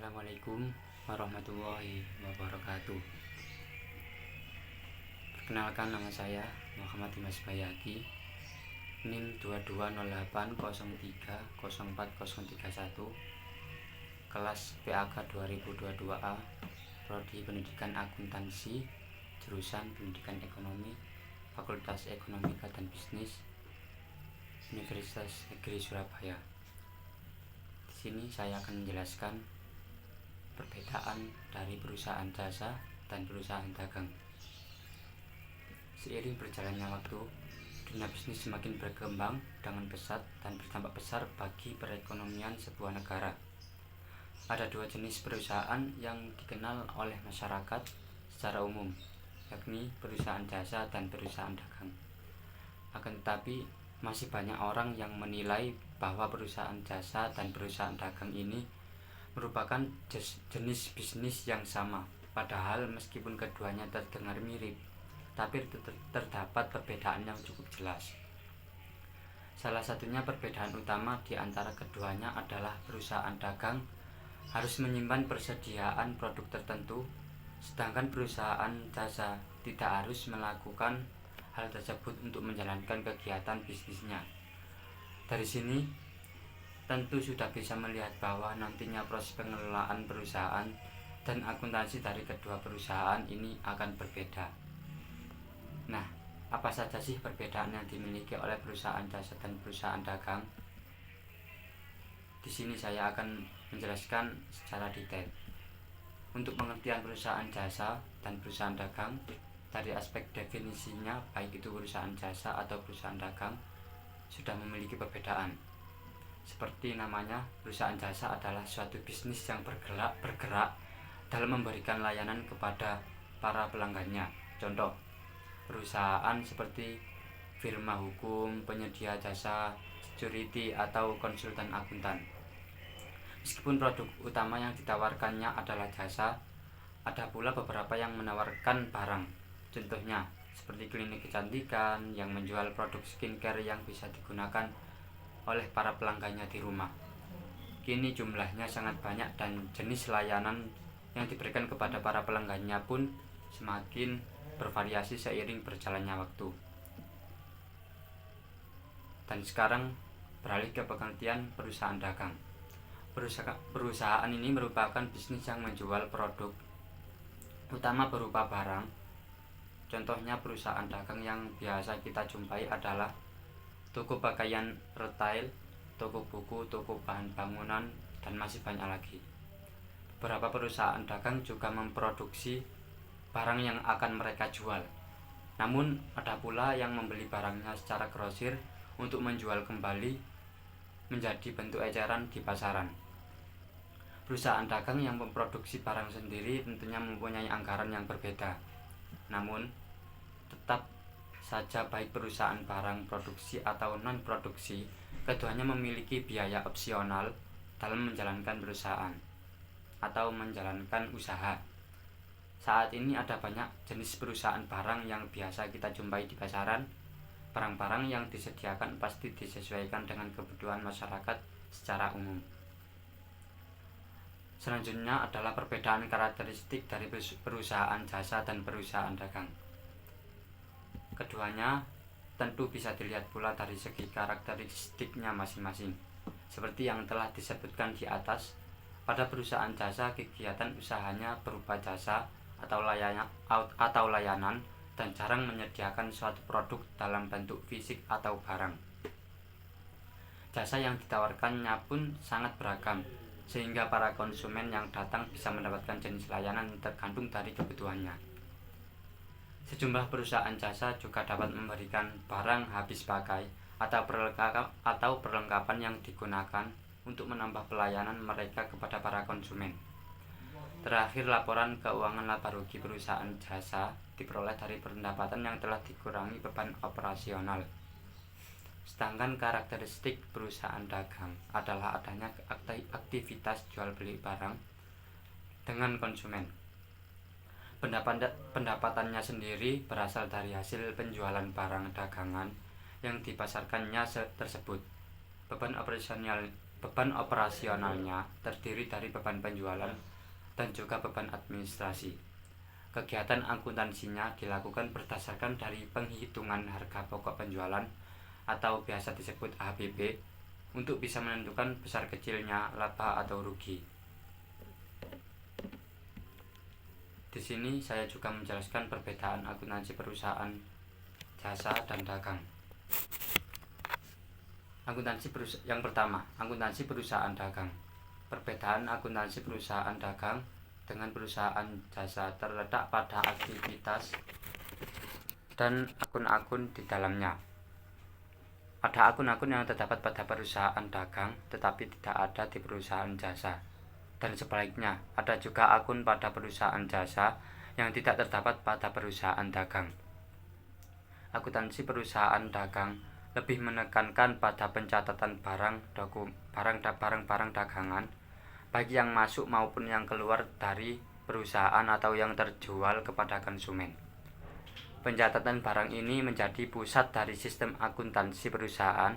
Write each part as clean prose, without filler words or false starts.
Assalamualaikum warahmatullahi wabarakatuh. Perkenalkan, nama saya Muhammad Dimas Bayaki, NIM 2208030431, kelas PAK 2022A, Prodi Pendidikan Akuntansi, jurusan Pendidikan Ekonomi, Fakultas Ekonomika dan Bisnis, Universitas Negeri Surabaya. Di sini saya akan menjelaskan perbedaan dari perusahaan jasa dan perusahaan dagang. Seiring berjalannya waktu, dunia bisnis semakin berkembang dengan pesat dan berdampak besar bagi perekonomian sebuah negara. Ada dua jenis perusahaan yang dikenal oleh masyarakat secara umum, yakni perusahaan jasa dan perusahaan dagang. Akan tetapi, masih banyak orang yang menilai bahwa perusahaan jasa dan perusahaan dagang ini merupakan jenis bisnis yang sama, padahal meskipun keduanya terdengar mirip, tapi terdapat perbedaan yang cukup jelas. Salah satunya perbedaan utama di antara keduanya adalah perusahaan dagang harus menyimpan persediaan produk tertentu, sedangkan perusahaan jasa tidak harus melakukan hal tersebut untuk menjalankan kegiatan bisnisnya. Dari sini tentu sudah bisa melihat bahwa nantinya proses pengelolaan perusahaan dan akuntansi dari kedua perusahaan ini akan berbeda. Nah, apa saja sih perbedaan yang dimiliki oleh perusahaan jasa dan perusahaan dagang? Di sini saya akan menjelaskan secara detail. Untuk pengertian perusahaan jasa dan perusahaan dagang, dari aspek definisinya, baik itu perusahaan jasa atau perusahaan dagang, sudah memiliki perbedaan. Seperti namanya, perusahaan jasa adalah suatu bisnis yang bergerak dalam memberikan layanan kepada para pelanggannya. Contoh, perusahaan seperti firma hukum, penyedia jasa, security, atau konsultan akuntan. Meskipun produk utama yang ditawarkannya adalah jasa, ada pula beberapa yang menawarkan barang. Contohnya, seperti klinik kecantikan yang menjual produk skincare yang bisa digunakan oleh para pelanggannya di rumah. Kini jumlahnya sangat banyak dan jenis layanan yang diberikan kepada para pelanggannya pun semakin bervariasi seiring berjalannya waktu. Dan sekarang beralih ke pengertian perusahaan dagang. Perusahaan ini merupakan bisnis yang menjual produk utama berupa barang. Contohnya perusahaan dagang yang biasa kita jumpai adalah toko pakaian retail, toko buku, toko bahan bangunan, dan masih banyak lagi. Beberapa perusahaan dagang juga memproduksi barang yang akan mereka jual. Namun, ada pula yang membeli barangnya secara grosir untuk menjual kembali menjadi bentuk eceran di pasaran. Perusahaan dagang yang memproduksi barang sendiri tentunya mempunyai anggaran yang berbeda. Namun, tetap saja baik perusahaan barang produksi atau non-produksi, keduanya memiliki biaya opsional dalam menjalankan perusahaan atau menjalankan usaha. Saat ini ada banyak jenis perusahaan barang yang biasa kita jumpai di pasaran. Barang-barang yang disediakan pasti disesuaikan dengan kebutuhan masyarakat secara umum. Selanjutnya adalah perbedaan karakteristik dari perusahaan jasa dan perusahaan dagang. Keduanya tentu bisa dilihat pula dari segi karakteristiknya masing-masing. Seperti yang telah disebutkan di atas, pada perusahaan jasa kegiatan usahanya berupa jasa atau layanan dan jarang menyediakan suatu produk dalam bentuk fisik atau barang. Jasa yang ditawarkannya pun sangat beragam, sehingga para konsumen yang datang bisa mendapatkan jenis layanan tergantung dari kebutuhannya. Sejumlah perusahaan jasa juga dapat memberikan barang habis pakai atau perlengkapan yang digunakan untuk menambah pelayanan mereka kepada para konsumen. Terakhir, laporan keuangan laba rugi perusahaan jasa diperoleh dari pendapatan yang telah dikurangi beban operasional. Sedangkan karakteristik perusahaan dagang adalah adanya aktivitas jual beli barang dengan konsumen. Pendapatannya sendiri berasal dari hasil penjualan barang dagangan yang dipasarkannya tersebut. Beban Beban operasionalnya terdiri dari beban penjualan dan juga beban administrasi. Kegiatan akuntansinya dilakukan berdasarkan dari penghitungan harga pokok penjualan atau biasa disebut HPP untuk bisa menentukan besar kecilnya laba atau rugi. Di sini saya juga menjelaskan perbedaan akuntansi perusahaan, jasa, dan dagang. Yang pertama, akuntansi perusahaan dagang. Perbedaan akuntansi perusahaan dagang dengan perusahaan jasa terletak pada aktivitas dan akun-akun di dalamnya. Ada akun-akun yang terdapat pada perusahaan dagang tetapi tidak ada di perusahaan jasa. Dan sebaliknya, ada juga akun pada perusahaan jasa yang tidak terdapat pada perusahaan dagang. Akuntansi perusahaan dagang lebih menekankan pada pencatatan barang dagangan, baik yang masuk maupun yang keluar dari perusahaan atau yang terjual kepada konsumen. Pencatatan barang ini menjadi pusat dari sistem akuntansi perusahaan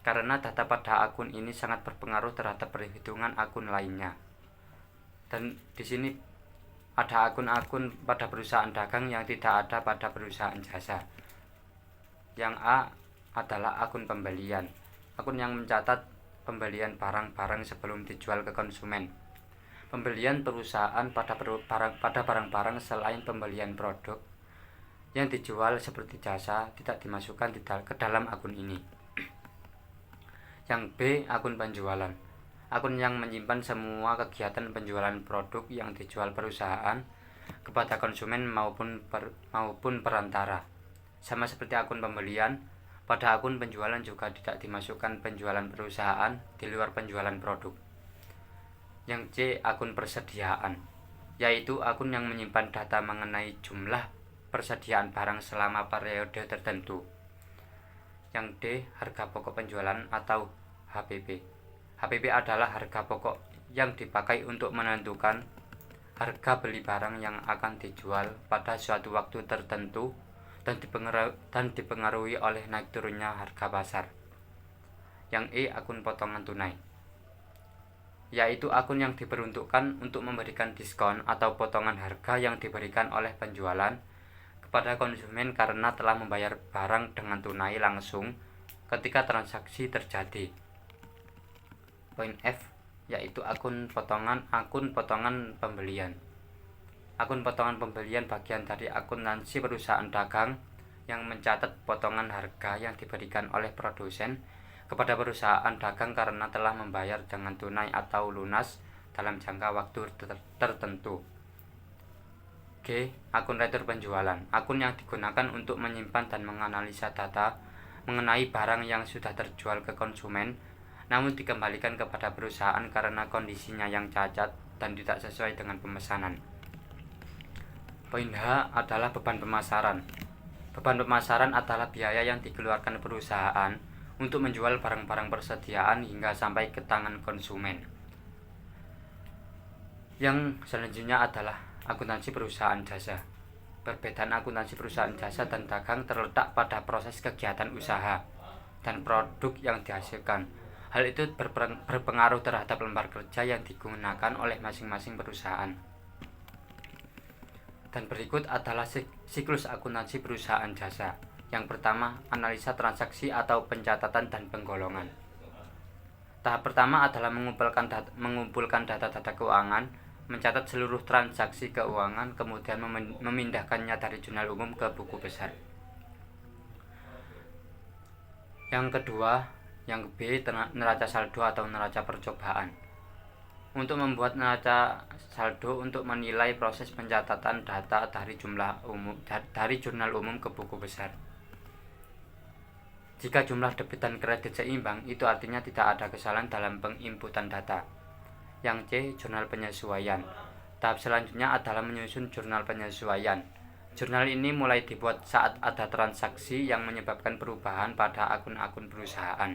karena data pada akun ini sangat berpengaruh terhadap perhitungan akun lainnya. Dan di sini ada akun-akun pada perusahaan dagang yang tidak ada pada perusahaan jasa. Yang A adalah akun pembelian, akun yang mencatat pembelian barang-barang sebelum dijual ke konsumen. Pembelian perusahaan pada barang-barang selain pembelian produk yang dijual seperti jasa tidak dimasukkan ke dalam akun ini. Yang B, akun penjualan, akun yang menyimpan semua kegiatan penjualan produk yang dijual perusahaan kepada konsumen maupun perantara. Sama seperti akun pembelian, pada akun penjualan juga tidak dimasukkan penjualan perusahaan di luar penjualan produk. Yang C, akun persediaan, yaitu akun yang menyimpan data mengenai jumlah persediaan barang selama periode tertentu. Yang D, harga pokok penjualan atau HPP. HPP adalah harga pokok yang dipakai untuk menentukan harga beli barang yang akan dijual pada suatu waktu tertentu dan dipengaruhi oleh naik turunnya harga pasar. Yang E, akun potongan tunai, yaitu akun yang diperuntukkan untuk memberikan diskon atau potongan harga yang diberikan oleh penjualan kepada konsumen karena telah membayar barang dengan tunai langsung ketika transaksi terjadi. Poin F, yaitu akun potongan pembelian. Akun potongan pembelian bagian dari akuntansi perusahaan dagang yang mencatat potongan harga yang diberikan oleh produsen kepada perusahaan dagang karena telah membayar dengan tunai atau lunas dalam jangka waktu tertentu. G, akun retur penjualan, akun yang digunakan untuk menyimpan dan menganalisa data mengenai barang yang sudah terjual ke konsumen namun dikembalikan kepada perusahaan karena kondisinya yang cacat dan tidak sesuai dengan pemesanan. Poin H adalah beban pemasaran. Beban pemasaran adalah biaya yang dikeluarkan perusahaan untuk menjual barang-barang persediaan hingga sampai ke tangan konsumen. Yang selanjutnya adalah akuntansi perusahaan jasa. Perbedaan akuntansi perusahaan jasa dan dagang terletak pada proses kegiatan usaha dan produk yang dihasilkan. Hal itu berpengaruh terhadap lembar kerja yang digunakan oleh masing-masing perusahaan. Dan berikut adalah siklus akuntansi perusahaan jasa. Yang pertama, analisa transaksi atau pencatatan dan penggolongan. Tahap pertama adalah mengumpulkan data-data keuangan, mencatat seluruh transaksi keuangan, kemudian memindahkannya dari jurnal umum ke buku besar. Yang kedua, yang B, neraca saldo atau neraca percobaan. Untuk membuat neraca saldo untuk menilai proses pencatatan data dari jurnal umum ke buku besar. Jika jumlah debit dan kredit seimbang, itu artinya tidak ada kesalahan dalam penginputan data. Yang C, jurnal penyesuaian. Tahap selanjutnya adalah menyusun jurnal penyesuaian. Jurnal ini mulai dibuat saat ada transaksi yang menyebabkan perubahan pada akun-akun perusahaan.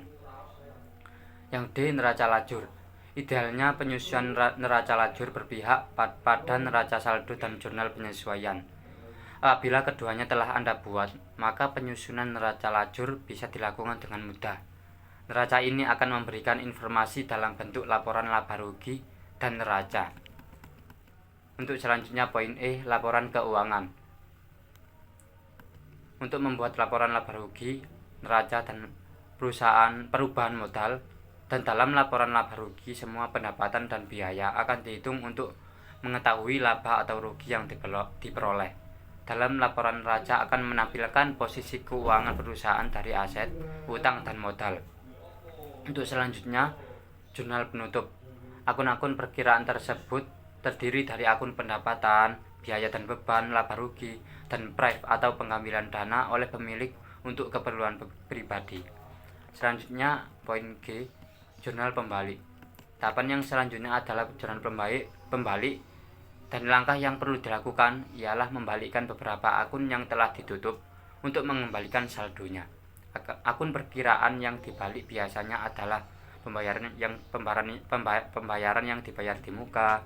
Yang D, neraca lajur. Idealnya penyusunan neraca lajur berpihak pada neraca saldo dan jurnal penyesuaian. Apabila keduanya telah Anda buat, maka penyusunan neraca lajur bisa dilakukan dengan mudah. Neraca ini akan memberikan informasi dalam bentuk laporan laba rugi dan neraca. Untuk selanjutnya poin E, laporan keuangan. Untuk membuat laporan laba rugi, neraca dan perubahan modal, dan dalam laporan laba rugi semua pendapatan dan biaya akan dihitung untuk mengetahui laba atau rugi yang diperoleh. Dalam laporan neraca akan menampilkan posisi keuangan perusahaan dari aset, utang, dan modal. Untuk selanjutnya, jurnal penutup. Akun-akun perkiraan tersebut terdiri dari akun pendapatan, biaya dan beban, laba rugi, dan prive atau pengambilan dana oleh pemilik untuk keperluan pribadi. Selanjutnya, poin G, jurnal pembalik. Tahapan yang selanjutnya adalah jurnal pembalik, dan langkah yang perlu dilakukan ialah membalikkan beberapa akun yang telah ditutup untuk mengembalikan saldonya. Akun perkiraan yang dibalik biasanya adalah pembayaran yang dibayar di muka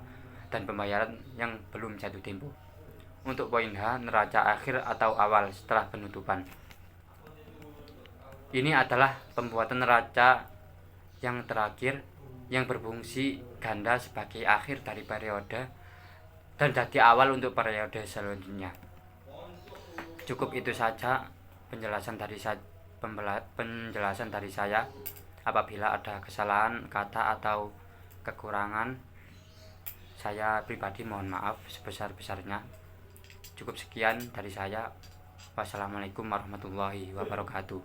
dan pembayaran yang belum jatuh tempo. Untuk poin H, neraca akhir atau awal setelah penutupan. Ini adalah pembuatan neraca yang terakhir yang berfungsi ganda sebagai akhir dari periode dan jadi awal untuk periode selanjutnya. Cukup itu saja penjelasan dari saya. Apabila ada kesalahan kata atau kekurangan, saya pribadi mohon maaf sebesar-besarnya. Cukup sekian dari saya. Wassalamualaikum warahmatullahi wabarakatuh.